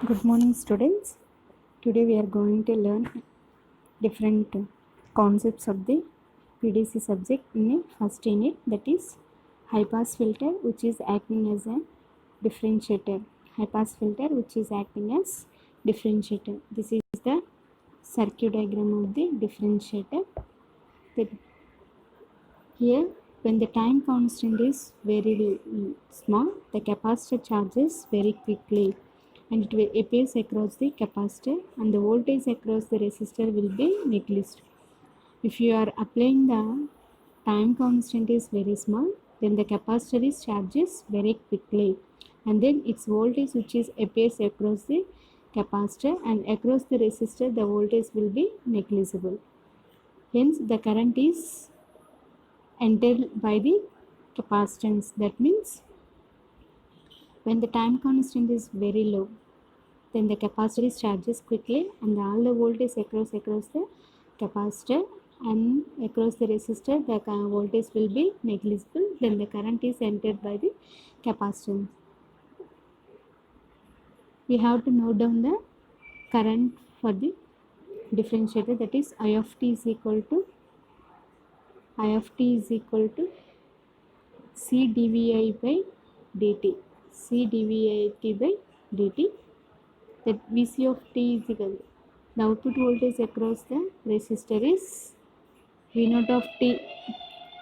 Good morning, students. Today we are going to learn different concepts of the PDC subject in a first unit, that is high pass filter, which is acting as a differentiator. High pass filter which is acting as differentiator. This is the circuit diagram of the differentiator. Here, when the time constant is very small, the capacitor charges very quickly and it will appears across the capacitor, and the voltage across the resistor will be negligible. If you are applying the time constant is very small, then the capacitor is charges very quickly, and then its voltage which is appears across the capacitor and across the resistor, the voltage will be negligible. Hence the current is entered by the capacitance. That means when the time constant is very low, then the capacitor is charges quickly and all the voltage across the capacitor and across the resistor, the voltage will be negligible. Then the current is entered by the capacitance. We have to note down the current for the differentiator, that is I of t is equal to C dVi by dt. C dVi by dt. That Vc of t is equal to the output voltage across the resistor is V naught of t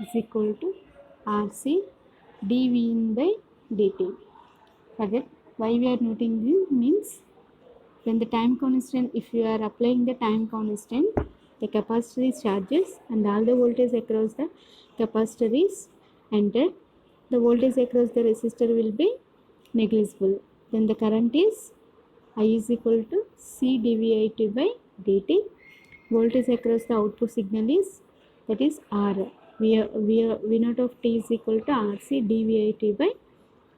is equal to Rc dV in by dt. For that, why we are noting this means when the time constant, if you are applying the time constant, the capacitor is charges and all the voltage across the capacitor is entered. The voltage across the resistor will be negligible. Then the current is I is equal to C dVi by dt. Voltage across the output signal is, that is R. V naught of t is equal to Rc dVi by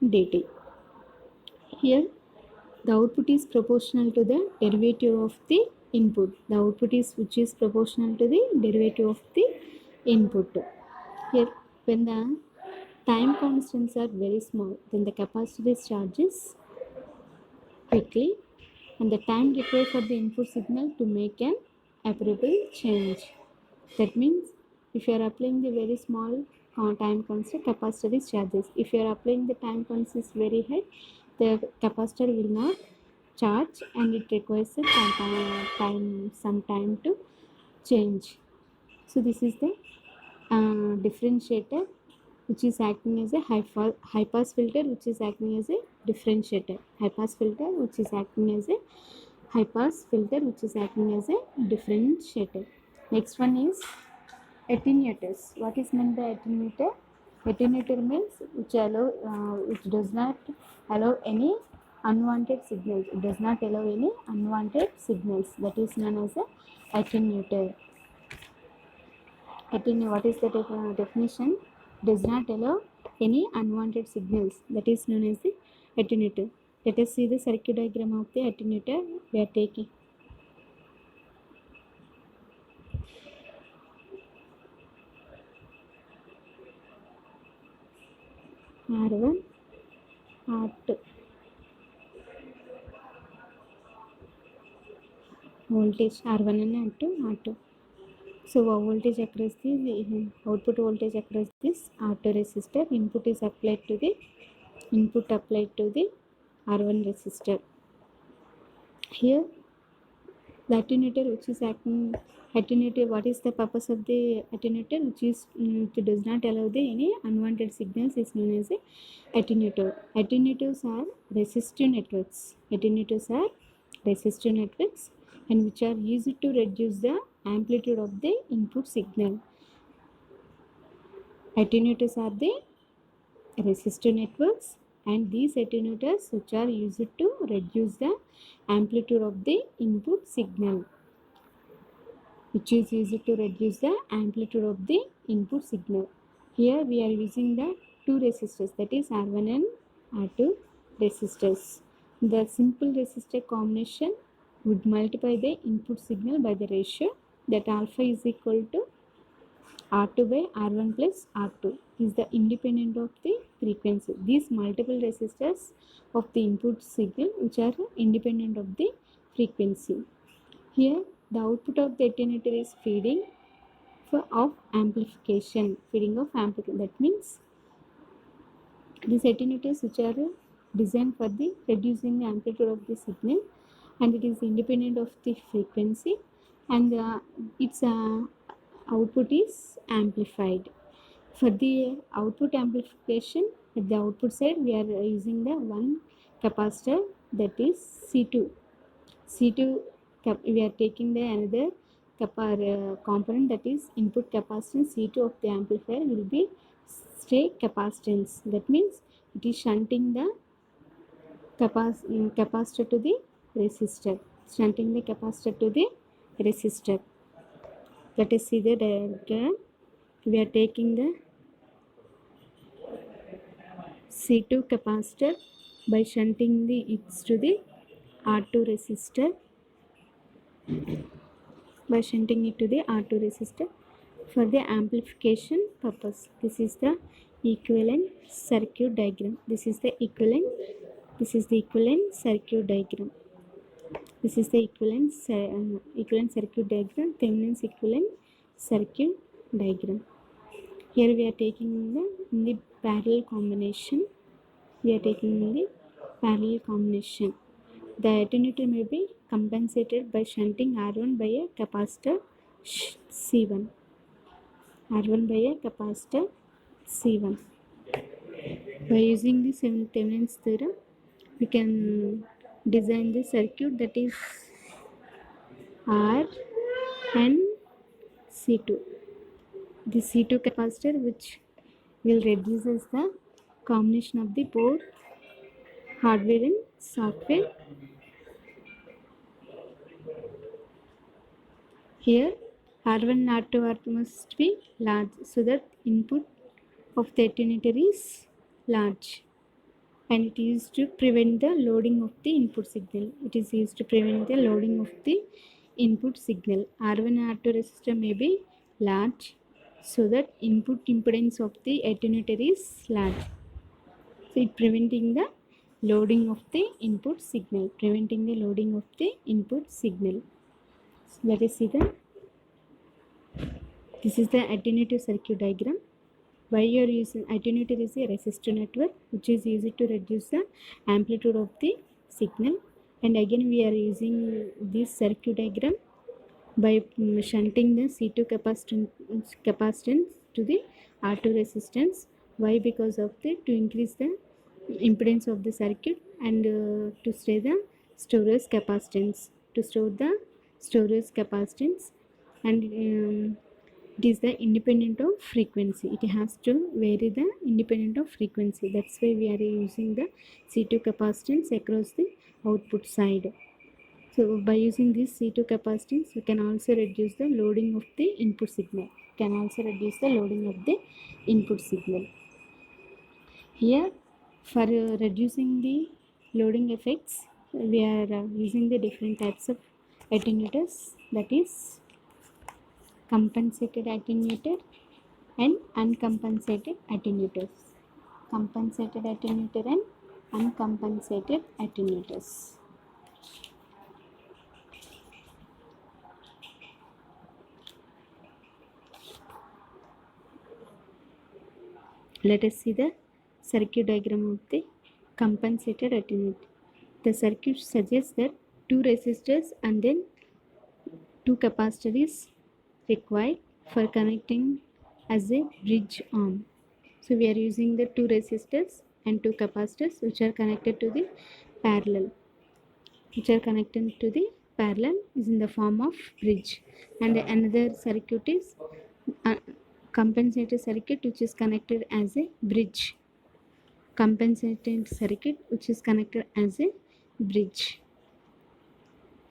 dt. Here the output is proportional to the derivative of the input. The output is which is proportional to the derivative of the input. Here when the time constants are very small, then the capacitor is charges quickly and the time required for the input signal to make an appreciable change. That means if you are applying the very small time constant, capacitor is charges. If you are applying the time constant is very high, the capacitor will not charge and it requires some time to change. So this is the differentiator which is acting as a high pass filter, which is acting as a differentiator. High pass filter which is acting as a high pass filter which is acting as a differentiator. Next one is attenuators. What is meant by attenuator? Attenuator means which does not allow any unwanted signals. It does not allow any unwanted signals. That is known as a attenuator. What is the definition? Does not allow any unwanted signals. That is known as the attenuator. Let us see the circuit diagram of the attenuator we are taking. R1, R2. Voltage R1 and R2. So voltage across the output voltage across this R2 resistor. Input applied to the R1 resistor. Here the attenuator which is acting attenuator. What is the purpose of the attenuator? Which is it does not allow any unwanted signals is known as a attenuator. Attenuators are resistive networks. And which are used to reduce the amplitude of the input signal. Attenuators are the resistive networks and these attenuators which are used to reduce the amplitude of the input signal. Here we are using the two resistors, that is R1 and R2 resistors. The simple resistor combination would multiply the input signal by the ratio that alpha is equal to R2 by R1 plus R2. is the independent of the frequency. These multiple resistors of the input signal which are independent of the frequency. Here the output of the attenuator is feeding of amplification. That means these attenuators which are designed for the reducing the amplitude of the signal, and it is independent of the frequency, and its output is amplified. For the output amplification, at the output side we are using the one capacitor, that is C2. We are taking the another component, that is input capacitance C2 of the amplifier will be stay capacitance. That means it is shunting the capacitor to the resistor. Shunting the capacitor to the resistor. Let us see the diagram. We are taking the C2 capacitor by shunting it to the R2 resistor. By shunting it to the R2 resistor for the amplification purpose. This is the equivalent circuit diagram. This is the equivalent circuit diagram. This is the equivalent circuit diagram, Thevenin's equivalent circuit diagram. Here we are taking in the parallel combination. The attenuator may be compensated by shunting R1 by a capacitor C1. By using the Thevenin's theorem, we can design the circuit, that is R and C2. The C2 capacitor which will reduces the combination of the both hardware and software. Here R1 and R2 must be large, so that input of the attenuator is large, and it is used to prevent the loading of the input signal. R1 and R2 resistor may be large, so that input impedance of the attenuator is large. So it preventing the loading of the input signal. So let us see this is the attenuator circuit diagram. Why you are using attenuator is a resistor network which is used to reduce the amplitude of the signal, and again we are using this circuit diagram by shunting the C2 capacitance to the R2 resistance. Why? Because of to increase the impedance of the circuit, and to store the storage capacitance. And it is the independent of frequency. It has to vary the independent of frequency. That's why we are using the C2 capacitance across the output side. So by using this C2 capacitance, we can also reduce the loading of the input signal. Here for reducing the loading effects, we are using the different types of attenuators, that is compensated attenuator and uncompensated attenuators. Let us see the circuit diagram of the compensated attenuator. The circuit suggests that two resistors and then two capacitors is required for connecting as a bridge arm. So we are using the two resistors and two capacitors which are connected to the parallel. Is in the form of bridge, and another circuit is compensated circuit which is connected as a bridge.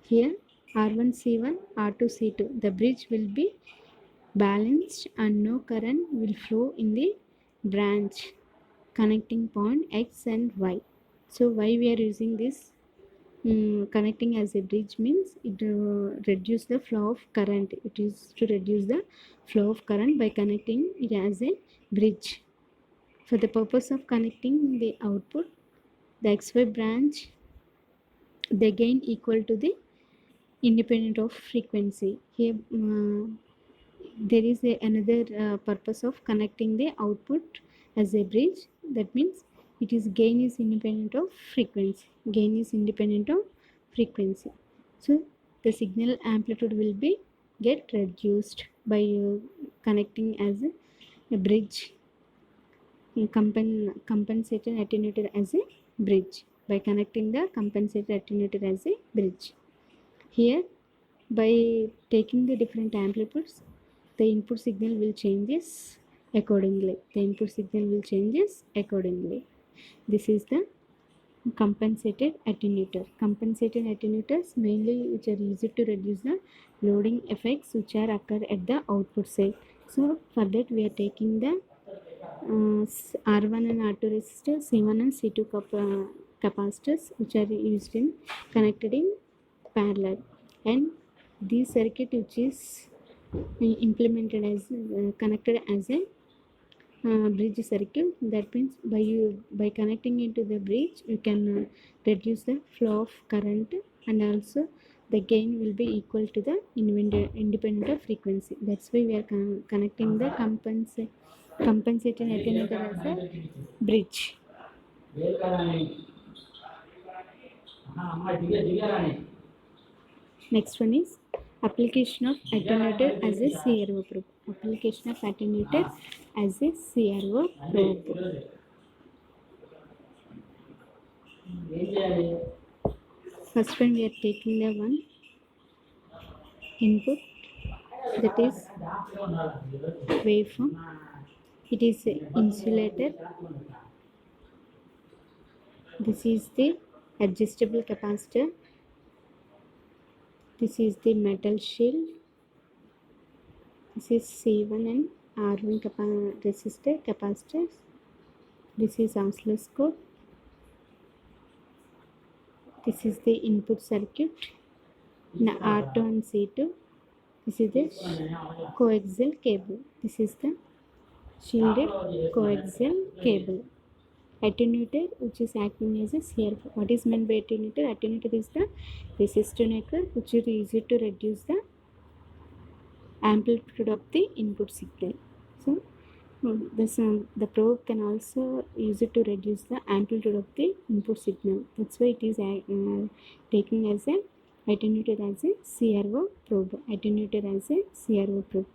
Here R1 C1, R2 C2. The bridge will be balanced and no current will flow in the branch connecting point X and Y. So why we are using this connecting as a bridge means it reduce the flow of current. It is to reduce the flow of current by connecting it as a bridge. For the purpose of connecting the output, the XY branch, the gain equal to the independent of frequency. Here there is another purpose of connecting the output as a bridge. That means it is gain is independent of frequency. Gain is independent of frequency. So the signal amplitude will be get reduced by connecting as a bridge, compensator attenuator as a bridge, by connecting the compensator attenuator as a bridge. Here, by taking the different amplitudes, the input signal will changes accordingly. The input signal will changes accordingly. This is the compensated attenuator. Compensated attenuators mainly which are used to reduce the loading effects which are occur at the output side. So for that we are taking the R1 and R2 resistors, C1 and C2 capacitors which are used in connected in parallel, and this circuit which is implemented as connected as a bridge circuit. That means by connecting into the bridge you can reduce the flow of current, and also the gain will be equal to the independent of frequency. That's why we are connecting the compensating attenuator as a bridge. Next one is application of attenuator as a CRO probe. Application of attenuator as a CRO probe. First one we are taking the one input, that is waveform. It is insulated. This is the adjustable capacitor. This is the metal shield. This is C1 and R1 resistor capacitors. This is oscilloscope. This is the input circuit. Now R2 and C2. This is the coaxial cable. This is the shielded coaxial cable. Attenuator which is acting as a CRO. What is meant by attenuator? Attenuator is the resistor network which is used to reduce the amplitude of the input signal. So the probe can also use it to reduce the amplitude of the input signal. That's why it is taken as a attenuator as a CRO probe. Attenuator as a CRO probe.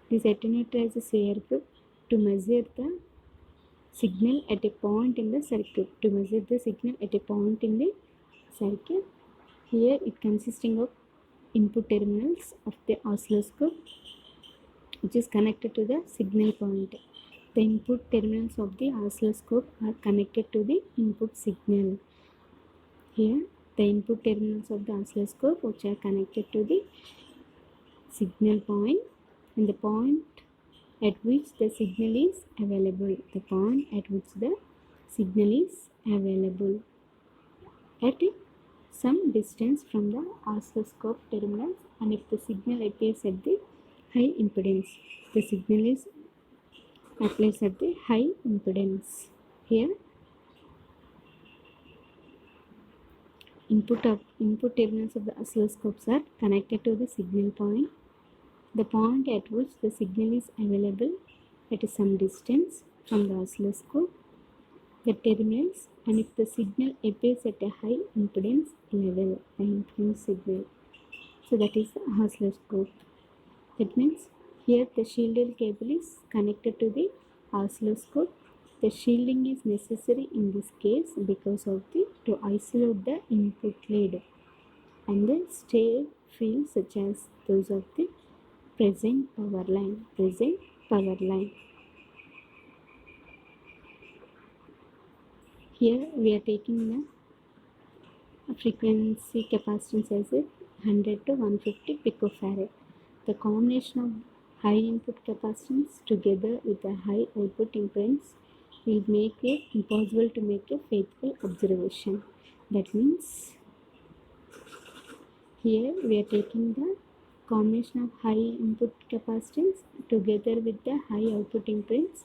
This attenuator as a CRO probe to measure the signal at a point in the circuit. To measure the signal at a point in the circuit. Here it consisting of input terminals of the oscilloscope which is connected to the signal point. The input terminals of the oscilloscope are connected to the input signal. Here the input terminals of the oscilloscope which are connected to the signal point, and the point at which the signal is available. The point at which the signal is available at some distance from the oscilloscope terminals, and if the signal appears at the high impedance, the signal is applies at the high impedance. Here input terminals of the oscilloscopes are connected to the signal point. The point at which the signal is available at some distance from the oscilloscope, the terminals, and if the signal appears at a high impedance level, the impedance signal. So that is the oscilloscope. That means here the shielded cable is connected to the oscilloscope. The shielding is necessary in this case because of to isolate the input lead and the stray fields such as those of the present power line. Here we are taking the frequency capacitance as 100 to 150 picofarad. The combination of high input capacitance together with a high output impedance will make it impossible to make a faithful observation. That means here we are taking the combination of high input capacitance together with the high output impedance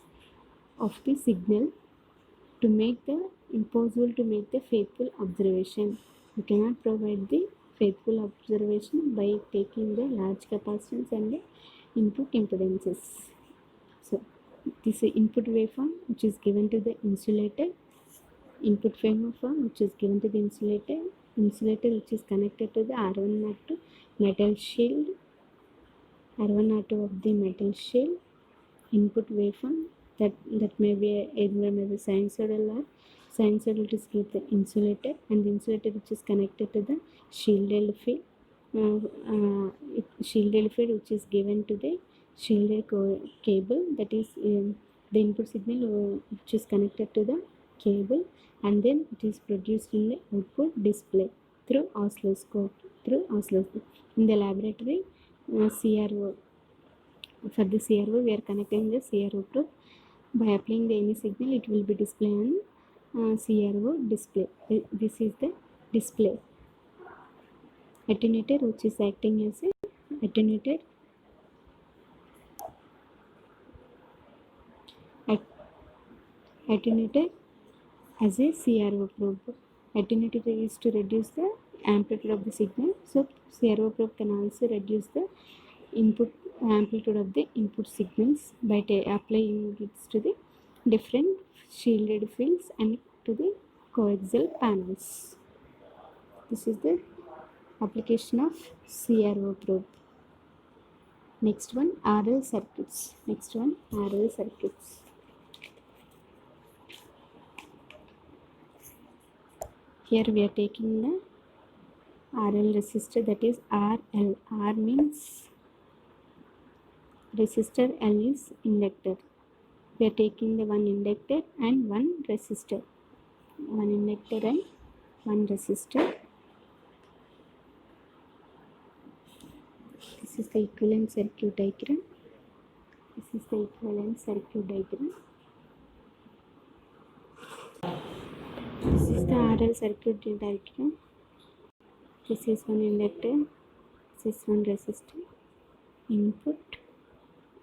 of the signal to make the impossible to make the faithful observation. You cannot provide the faithful observation by taking the large capacitance and the input impedances. So this is input waveform which is given to the insulator, input waveform which is given to the insulator which is connected to the R1 R2 metal shield, R1 R2 of the metal shield, input waveform that may be either may be sinusoidal or sinusoidal to give the insulator, and the insulator which is connected to the shielded field, shielded field which is given to the shielded cable, that is the input signal which is connected to the cable, and then it is produced in the output display through oscilloscope. In the laboratory, CRO. For the CRO, we are connecting the CRO probe. By applying the any signal, it will be displayed on CRO display. This is the display. Attenuator which is acting as a attenuator. Attenuator as a CRO probe. Attenuator is to reduce the amplitude of the signal. So CRO probe can also reduce the input amplitude of the input signals by applying it to the different shielded fields and to the coaxial panels. This is the application of CRO probe. Next one, RL circuits. Here we are taking the RL resistor, that is RL. R means resistor, L is inductor. We are taking the one inductor and one resistor. This is the equivalent circuit diagram. This is the RL circuit diagram. This is one inductor, this is one resistor, input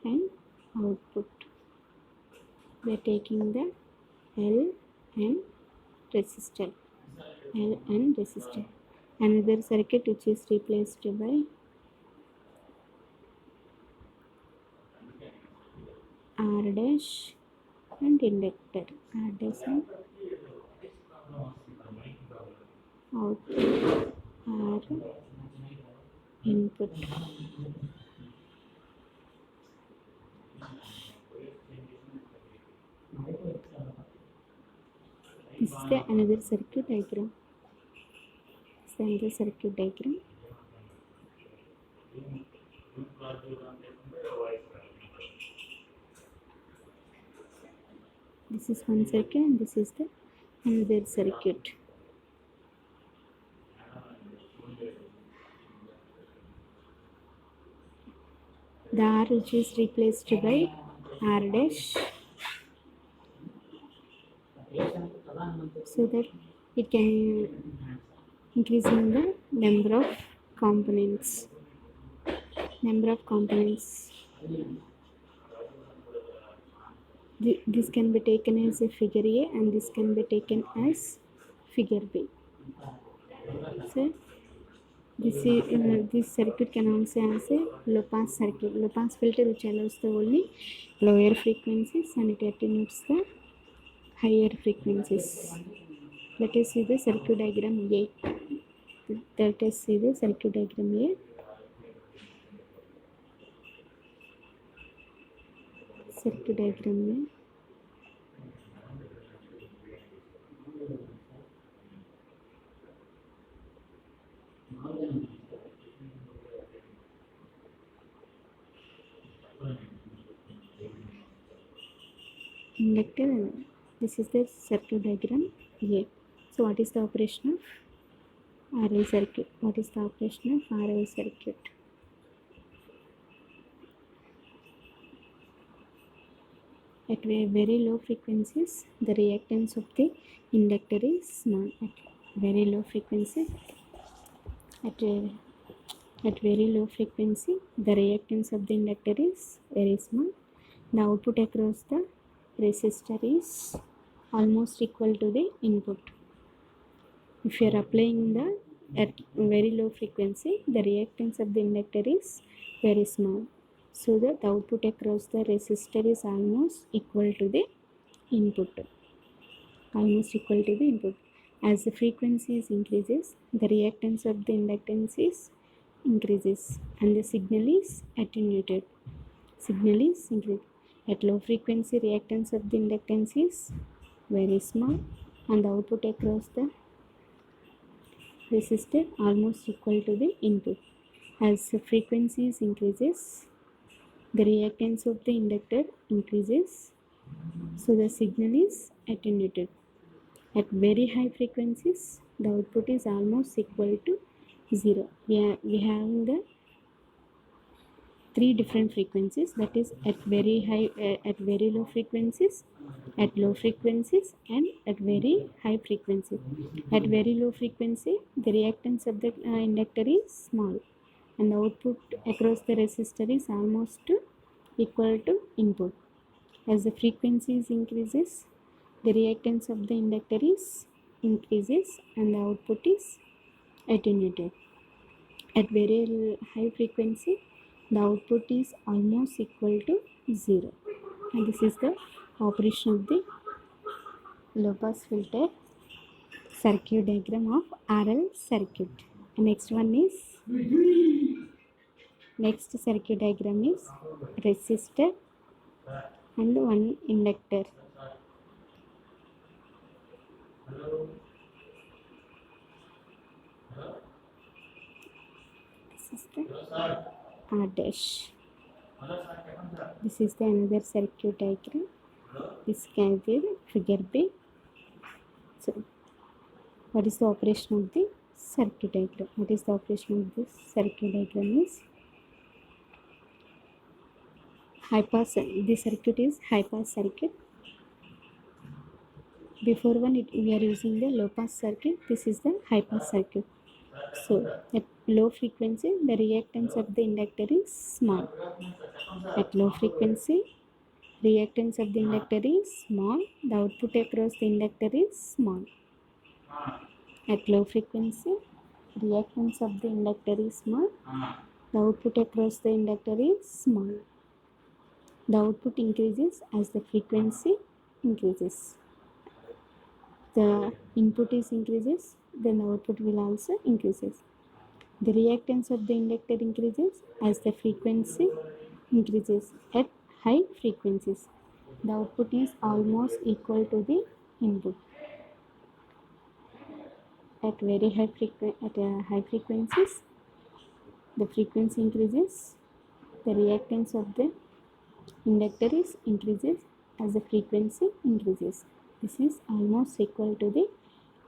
and output. We are taking the L and resistor. Another circuit which is replaced by R dash and inductor. R dash and output, R input. This is the another circuit diagram. This is one circuit and this is the another circuit. The R which is replaced by R dash, so that it can increase in the number of components. This can be taken as a figure A and this can be taken as figure B. So this circuit can also as a low pass circuit. Low pass filter which allows the only lower frequencies and it attenuates the higher frequencies. Let us see the circuit diagram A. Circuit diagram A. Inductor. This is the circuit diagram A. So what is the operation of RL circuit? At very low frequencies, the reactance of the inductor is small. At very low frequency, the reactance of the inductor is very small. The output across the resistor is almost equal to the input. If you are applying the at very low frequency, the reactance of the inductor is very small. So that the output across the resistor is almost equal to the input. Almost equal to the input. As the frequency increases, the reactance of the inductance is increases and the signal is attenuated. Signal is increased. At low frequency, reactance of the inductance is very small and the output across the resistor almost equal to the input. As the frequency increases, the reactance of the inductor increases, so the signal is attenuated. At very high frequencies, the output is almost equal to 0. We have the three different frequencies, that is at very high, at very low frequencies, at low frequencies, and at very high frequency. At very low frequency, the reactance of the inductor is small and the output across the resistor is almost equal to input. As the frequency increases, the reactance of the inductor is increases and the output is attenuated. At very high frequency, the output is almost equal to 0. And this is the operation of the low pass filter circuit diagram of RL circuit. And next circuit diagram is resistor and one inductor. This is the R dash. This is the another circuit diagram. This can be figure B. So, what is the operation of the circuit diagram? What is the operation of this circuit diagram is high pass. This circuit is high pass circuit. Before we are using the low pass circuit. This is the high pass circuit. So at low frequency, the reactance of the inductor is small. At low frequency, reactance of the inductor is small. The output across the inductor is small. At low frequency, reactance of the inductor is small. The output across the inductor is small. The output increases as the frequency increases. The input is increases, then the output will also increases. The reactance of the inductor increases as the frequency increases. At high frequencies, the output is almost equal to the input. At very high frequencies, the frequency increases. The reactance of the inductor is increases as the frequency increases. This is almost equal to the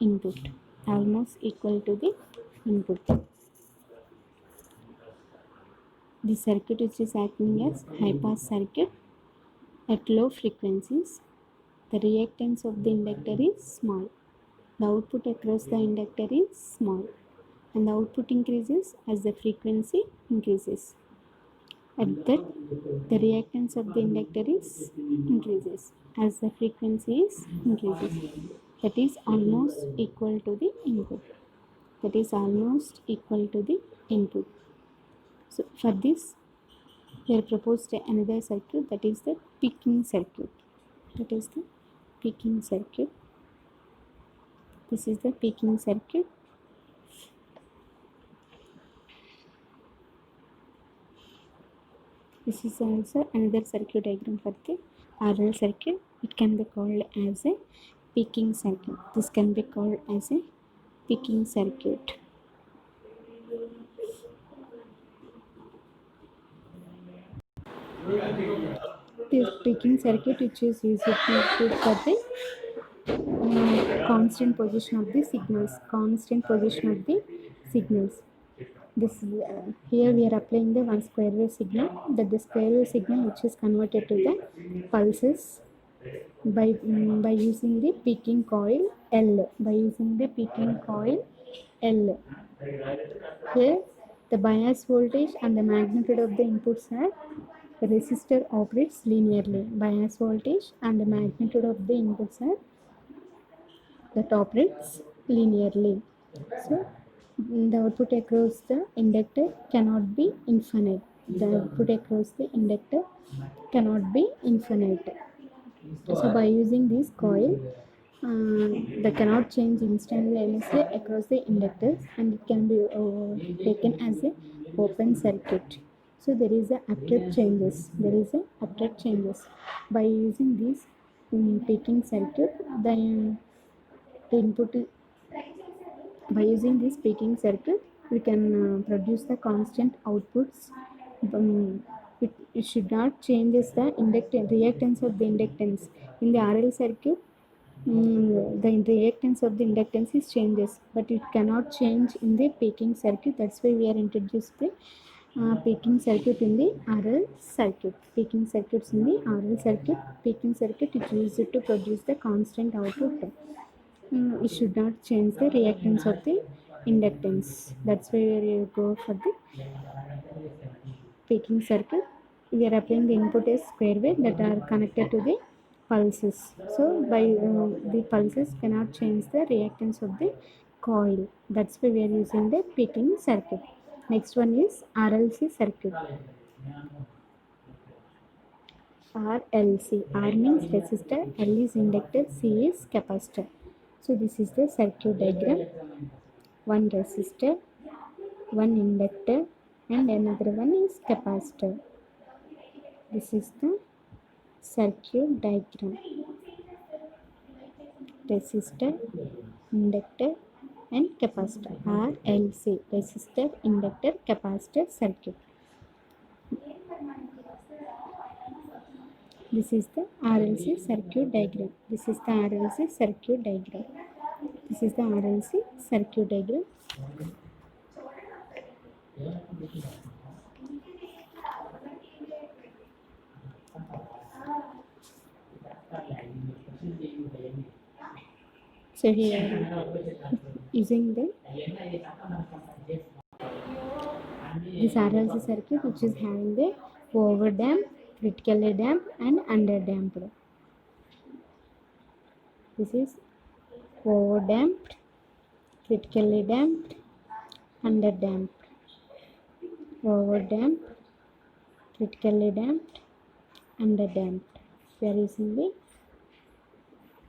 input. Almost equal to the input. The circuit which is acting as high pass circuit. At low frequencies, the reactance of the inductor is small. The output across the inductor is small and the output increases as the frequency increases. At that, the reactance of the inductor is increases as the frequency is increases. That is almost equal to the input. That is almost equal to the input. So for this, we have proposed another circuit, that is the peaking circuit. That is the peaking circuit. This is the peaking circuit. This is also another circuit diagram for the RL circuit. It can be called as a peaking circuit. This can be called as a peaking circuit. This peaking circuit which is used for the constant position of the signals. This here we are applying the one square wave signal, that the square wave signal which is converted to the pulses by using the peaking coil L. Here the bias voltage and the magnitude of the inputs are, the resistor operates linearly. Bias voltage and the magnitude of the inputs are that operates linearly. So the output across the inductor cannot be infinite. The output across the inductor cannot be infinite. So by using this coil, that cannot change instantaneously across the inductors, and it can be taken as a open circuit. So there is a abrupt changes. There is a abrupt changes. By using this peaking circuit, the input by using this peaking circuit, we can produce the constant outputs. It should not changes the reactance of the inductance in the RL circuit. The reactance of the inductance is changes, but it cannot change in the peaking circuit. That's why we are introduced the peaking circuit in the RL circuit. Peaking circuits in the RL circuit. Peaking circuit is used to produce the constant output. It should not change the reactance of the inductance. That's where you go for the peaking circuit. We are applying the input as square wave that are connected to the pulses. So by the pulses cannot change the reactance of the coil. That's why we are using the peaking circuit. Next one is RLC circuit. RLC. R means resistor, L is inductor, C is capacitor. So this is the circuit diagram. One resistor, one inductor, and another one is capacitor. This is the circuit diagram. Resistor, inductor, and capacitor. RLC. Resistor, inductor, capacitor circuit. This is the RLC circuit diagram. This is the RLC circuit diagram. This is the RLC circuit diagram. So here using this RLC circuit, which is having the overdamped, critically damped, and underdamped. This is overdamped, critically damped, underdamped. Overdamped, critically damped, underdamped. We are using the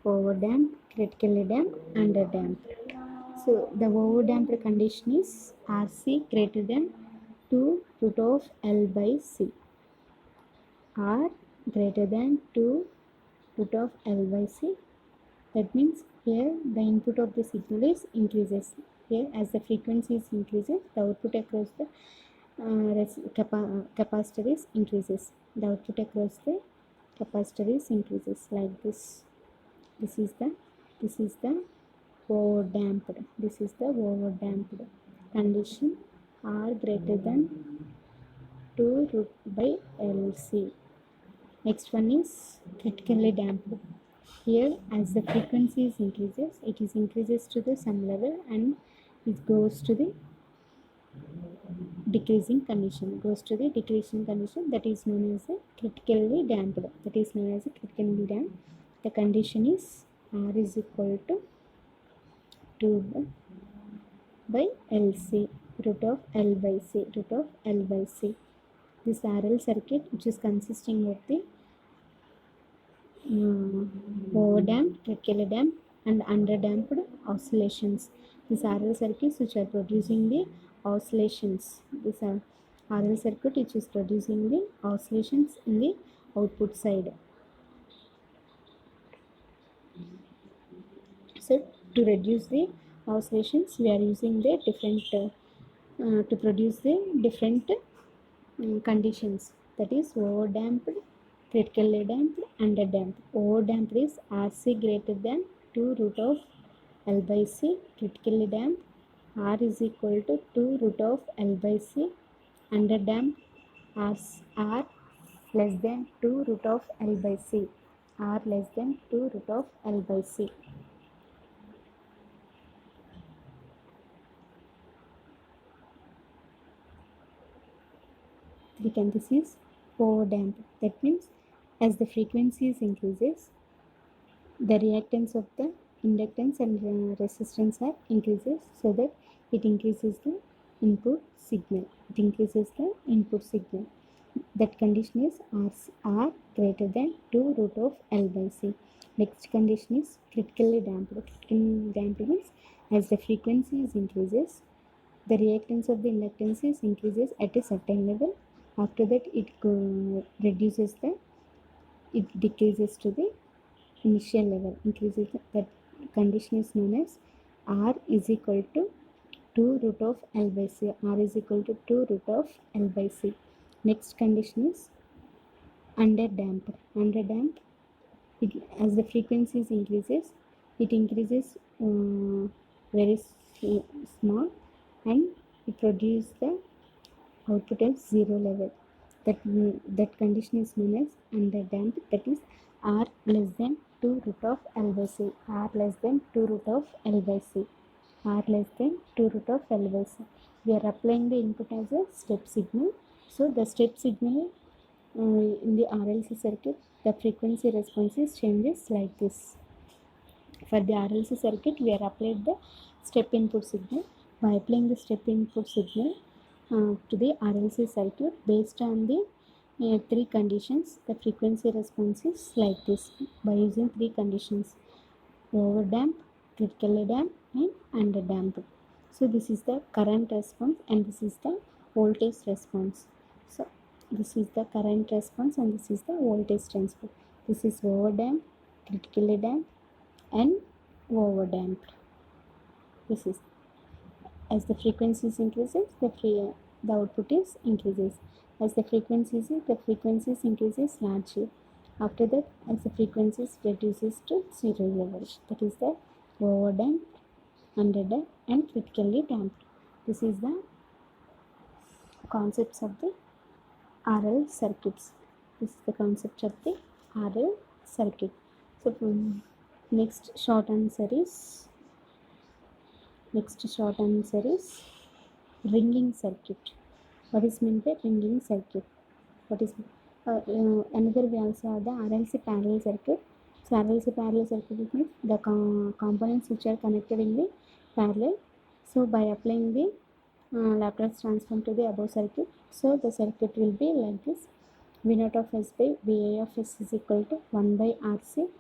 overdamped, critically damped, underdamped. So the overdamped condition is RC greater than 2 root of L by C. R greater than 2 root of L by C. That means here the input of the signal is increases. Here as the frequency is increases, the output across the capacitor is increases. The output across the capacitor is increases like this. This is the overdamped. This is the overdamped condition. R greater than 2 root by LC. Next one is critically damped. Here as the frequency is increases, it is increases to the some level and it goes to the decreasing condition. Goes to the decreasing condition, that is known as a critically damped. That is known as a critically damped. The condition is R is equal to 2 by LC, root of L by C, root of L by C. This RL circuit, which is consisting of the overdamped, critically damped, and underdamped oscillations. These RL circuits which are producing the oscillations. This RL circuit which is producing the oscillations in the output side. So to reduce the oscillations, we are using the different to produce the different conditions. That is overdamped, critically damped, underdamped. Overdamped is RC greater than 2 root of L by C. Critically damped, R is equal to 2 root of L by C. Underdamped, R less than 2 root of L by C. R less than 2 root of L by C. This is overdamped. That means as the frequencies increases, the reactance of the inductance and resistance are increases, so that it increases the input signal. It increases the input signal. That condition is R greater than 2 root of L by C. Next condition is critically damped. Critically damped means as the frequency is increases, the reactance of the inductance is increases at a certain level. After that, it decreases to the initial level. Increases that condition is known as R is equal to 2 root of L by C. R is equal to 2 root of L by C. Next condition is underdamped. Underdamped, as the frequencies increases, it increases very small, and it produces the output at zero level. That condition is known as underdamped. That is R less than 2 root of L by C. R less than 2 root of L by C. R less than 2 root of L by C. We are applying the input as a step signal. So the step signal in the RLC circuit, the frequency response is changes like this. For the RLC circuit, we are applied the step input signal. By applying the step input signal to the RLC circuit based on the three conditions, the frequency response is like this by using three conditions: overdamp, critically damped, and underdamped. So this is the current response and this is the voltage response. So this is the current response and this is the voltage transfer. This is overdamped, critically damped, and overdamped. This is as the frequencies increases, the output is increases. As the frequencies increases largely. After that, as the frequencies reduces to zero level, that is the overdamped, underdamped, and critically damped. This is the concepts of the RL circuits. This is the concept of the RL circuit. So next short answer is ringing circuit. What is meant by ringing circuit? What is another we also have the RLC parallel circuit. So RLC parallel circuit means the components which are connected in the parallel. So by applying the Laplace transform to the above circuit, so the circuit will be like this: V naught of S by VA of S is equal to 1 by RC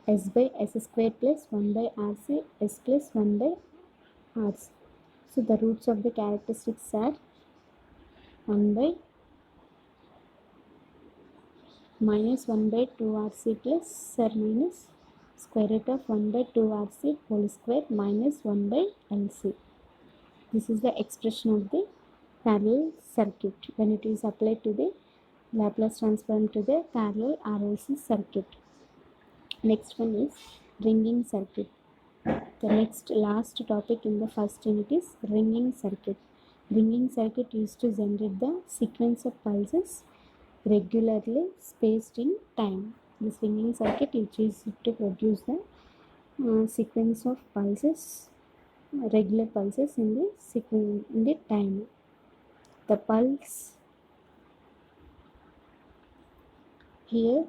S by S squared plus 1 by RC S plus 1 by RC. So the roots of the characteristics are 1 by minus 1 by 2 RC plus or minus square root of 1 by 2 RC whole square minus 1 by LC. This is the expression of the parallel circuit when it is applied to the Laplace transform to the parallel RLC circuit. Next one is ringing circuit. The last topic in the first unit is ringing circuit. Ringing circuit used to generate the sequence of pulses regularly spaced in time. This ringing circuit is used to produce the sequence of pulses, regular pulses in the time. The pulse here,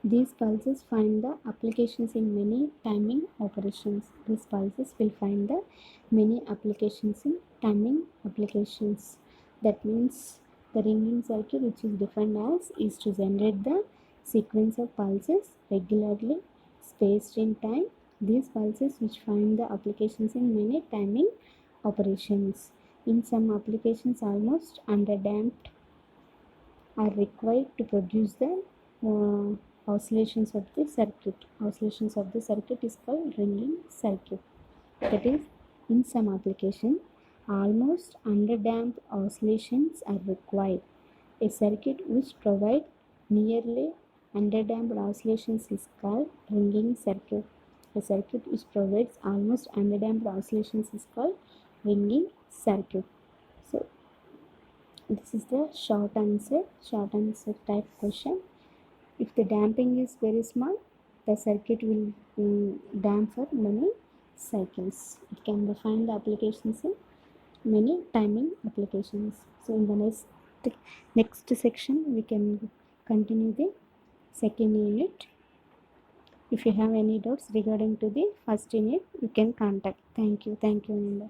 these pulses find the applications in many timing operations. These pulses will find the many applications in timing applications. That means the ringing circuit, which is defined as, is to generate the sequence of pulses regularly spaced in time. These pulses which find the applications in many timing operations. In some applications, almost underdamped are required to produce the oscillations of the circuit. Oscillations of the circuit is called ringing circuit. That is, in some application, almost underdamped oscillations are required. A circuit which provides nearly underdamped oscillations is called ringing circuit. A circuit which provides almost underdamped oscillations is called ringing circuit. So this is the short answer type question. If the damping is very small, the circuit will damp for many cycles. It can define the applications in many timing applications. So in the next section, we can continue the second unit. If you have any doubts regarding to the first unit, you can contact. Thank you, Nanda.